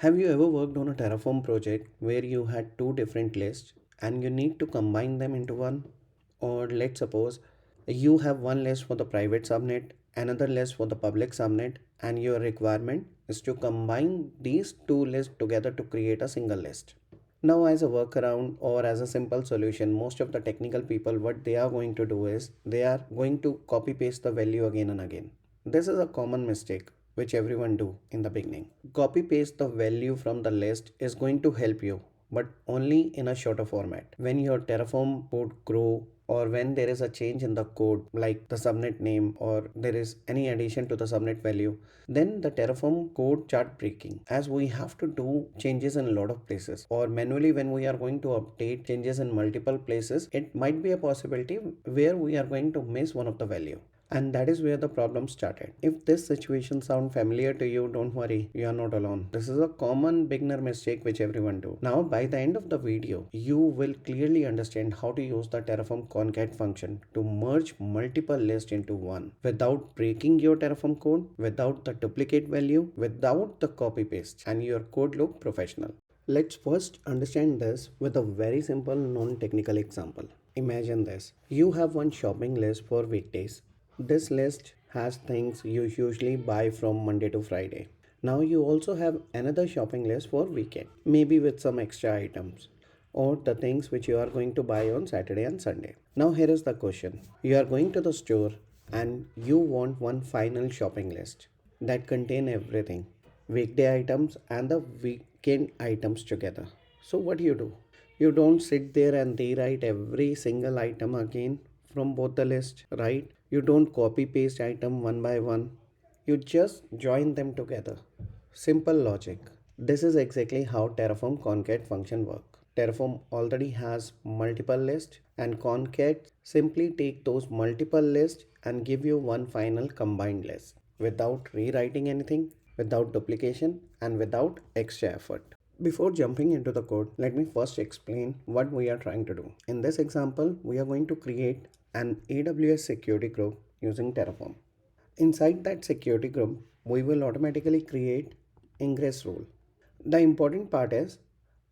Have you ever worked on a Terraform project where you had two different lists and you need to combine them into one? Or let's suppose you have one list for the private subnet, another list for the public subnet, and your requirement is to combine these two lists together to create a single list. Now, as a workaround or as a simple solution, most of the technical people, what they are going to do is they are going to copy paste the value again and again. This is a common mistake which everyone do in the beginning. Copy paste the value from the list is going to help you, but only in a shorter format. When your Terraform code grow or when there is a change in the code like the subnet name or there is any addition to the subnet value, then the Terraform code start breaking, as we have to do changes in a lot of places, or manually when we are going to update changes in multiple places, it might be a possibility where we are going to miss one of the value. And that is where the problem started. If this situation sounds familiar to you, don't worry, you are not alone. This is a common beginner mistake which everyone do. Now by the end of the video, you will clearly understand how to use the Terraform concat function to merge multiple lists into one without breaking your Terraform code, without the duplicate value, without the copy paste, and your code look professional. Let's first understand this with a very simple non-technical example. Imagine this. You have one shopping list for weekdays. This list has things you usually buy from Monday to Friday. Now you also have another shopping list for weekend, maybe with some extra items or the things which you are going to buy on Saturday and Sunday. Now here is the question. You are going to the store and you want one final shopping list that contain everything, weekday items and the weekend items together. So what do? You don't sit there and rewrite every single item again from both the list, right? You don't copy paste item one by one. You just join them together. Simple logic. This is exactly how Terraform concat function work. Terraform already has multiple lists and concat simply take those multiple lists and give you one final combined list without rewriting anything, without duplication and without extra effort. Before jumping into the code, let me first explain what we are trying to do. In this example, we are going to create an AWS security group using Terraform. Inside that security group, we will automatically create ingress rule. The important part is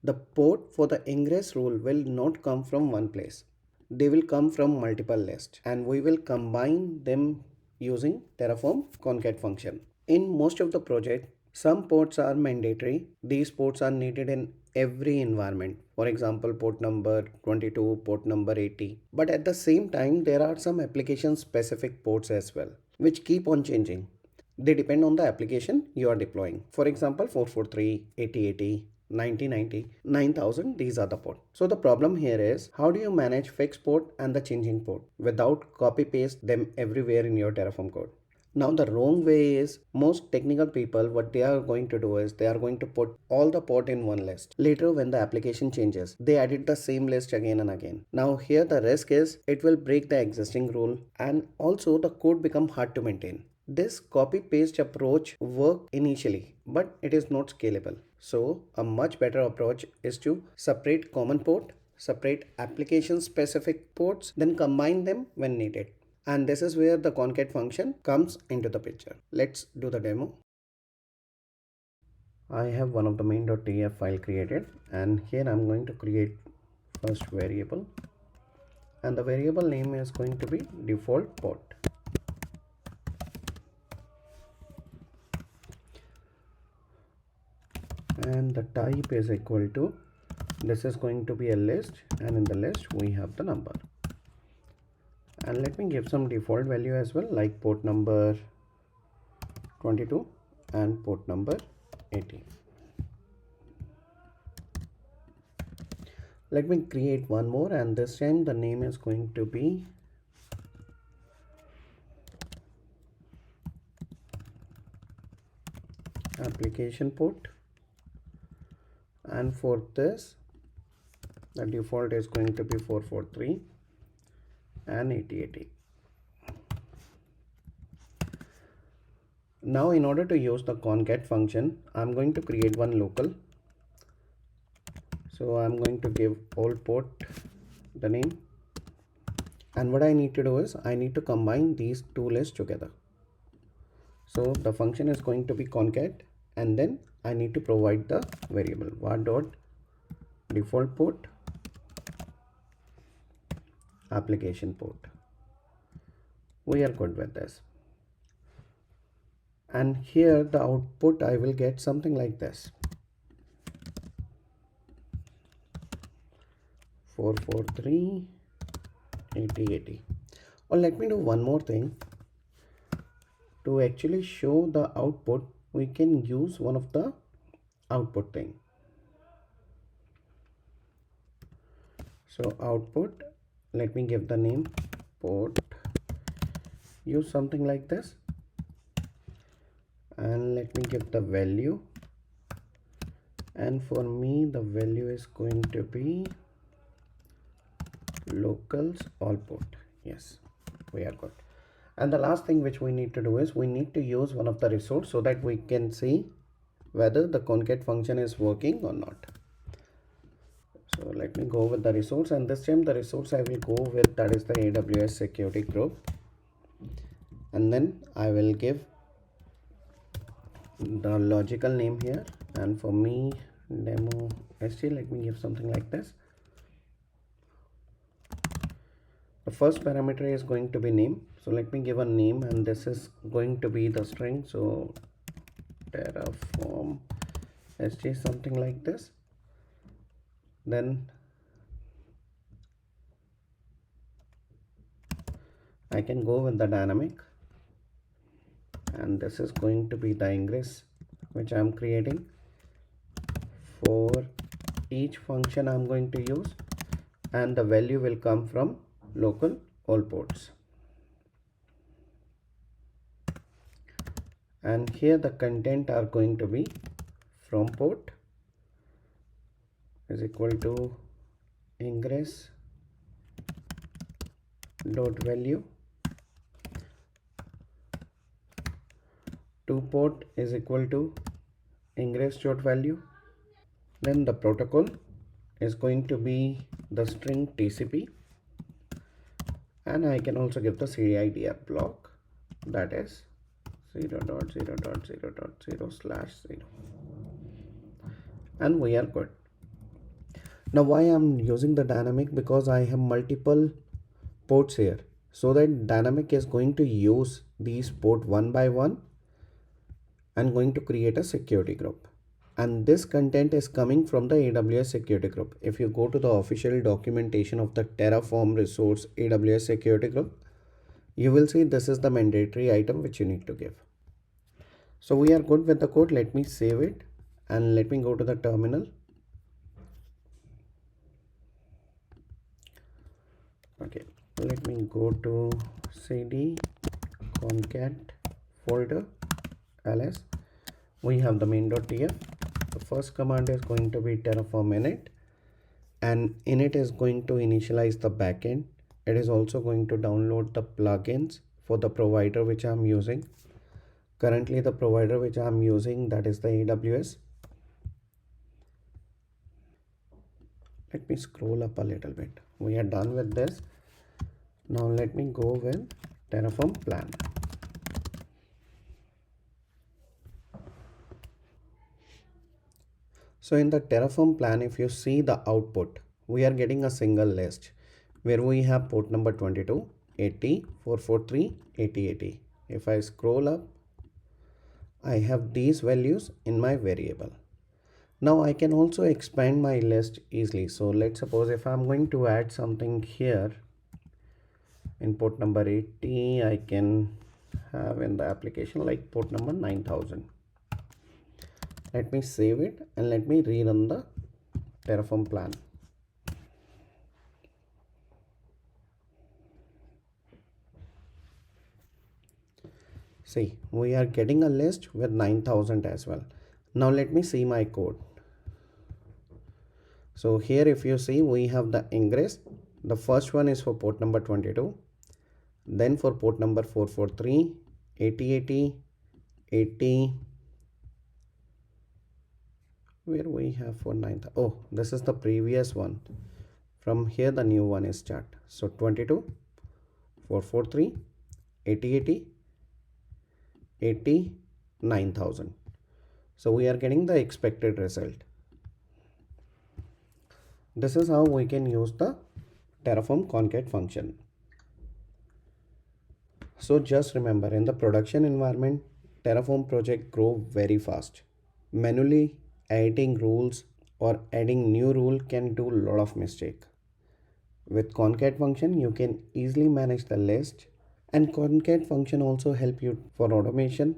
the port for the ingress rule will not come from one place. They will come from multiple lists and we will combine them using Terraform concat function. In most of the project, some ports are mandatory. These ports are needed in every environment. For example, port number 22, port number 80. But at the same time, there are some application specific ports as well, which keep on changing. They depend on the application you are deploying. For example, 443, 8080, 9090, 9000, these are the port. So the problem here is how do you manage fixed port and the changing port without copy paste them everywhere in your Terraform code? Now the wrong way is most technical people what they are going to do is they are going to put all the port in one list. Later when the application changes, they edit the same list again and again. Now here the risk is it will break the existing rule and also the code become hard to maintain. This copy paste approach worked initially, but it is not scalable. So a much better approach is to separate common port, separate application specific ports, then combine them when needed. And this is where the concat function comes into the picture. Let's do the demo. I have one of the main.tf file created and here I'm going to create first variable and the variable name is going to be default port. And the type is equal to, this is going to be a list and in the list we have the number. And let me give some default value as well, like port number 22 and port number 80. Let me create one more and this time the name is going to be application port, and for this the default is going to be 443 and 8080. Now in order to use the concat function, I'm going to create one local. So I'm going to give all port the name, and what I need to do is I need to combine these two lists together. So the function is going to be concat and then I need to provide the variable var dot default port application port. We are good with this. And here the output I will get something like this: 443 8080. Or let me do one more thing. To actually show the output, we can use one of the output thing. So output, let me give the name port, use something like this, and let me give the value, and for me the value is going to be locals all port. Yes, we are good. And the last thing which we need to do is we need to use one of the resource so that we can see whether the concat function is working or not. So let me go with the resource, and this time the resource I will go with, that is the AWS security group, and then I will give the logical name here, and for me demo st, let me give something like this. The first parameter is going to be name, so let me give a name, and this is going to be the string, so Terraform st, something like this. Then I can go with the dynamic, and this is going to be the ingress which I am creating for each function I am going to use, and the value will come from local all ports. And here the content are going to be from port is equal to ingress dot value, to port is equal to ingress dot value. Then the protocol is going to be the string TCP, and I can also give the CIDR block, that is 0.0.0.0/0, and we are good. Now why I'm using the dynamic? Because I have multiple ports here, so that dynamic is going to use these port one by one and going to create a security group, and this content is coming from the AWS security group. If you go to the official documentation of the Terraform resource AWS security group, you will see this is the mandatory item which you need to give. So we are good with the code. Let me save it and let me go to the terminal. Okay, let me go to cd concat folder ls. We have the main.tf. The first command is going to be terraform init, and init is going to initialize the backend. It is also going to download the plugins for the provider which I am using. Currently the provider which I am using, that is the AWS. Let me scroll up a little bit. We are done with this. Now let me go with Terraform plan. So in the Terraform plan, if you see the output, we are getting a single list where we have port number 22, 80, 443, 8080. If I scroll up, I have these values in my variable. Now I can also expand my list easily. So let's suppose if I'm going to add something here in port number 80, I can have in the application like port number 9000. Let me save it and let me rerun the Terraform plan. See, we are getting a list with 9000 as well. Now let me see my code. So here if you see, we have the ingress. The first one is for port number 22. Then for port number 443, 8080, 80, where we have for 9. Oh, this is the previous one. From here the new one is start. So 22, 443, 8080, 80, 9000. So we are getting the expected result. This is how we can use the Terraform concat function. So just remember, in the production environment, Terraform project grow very fast. Manually editing rules or adding new rule can do a lot of mistake. With concat function, you can easily manage the list, and concat function also help you for automation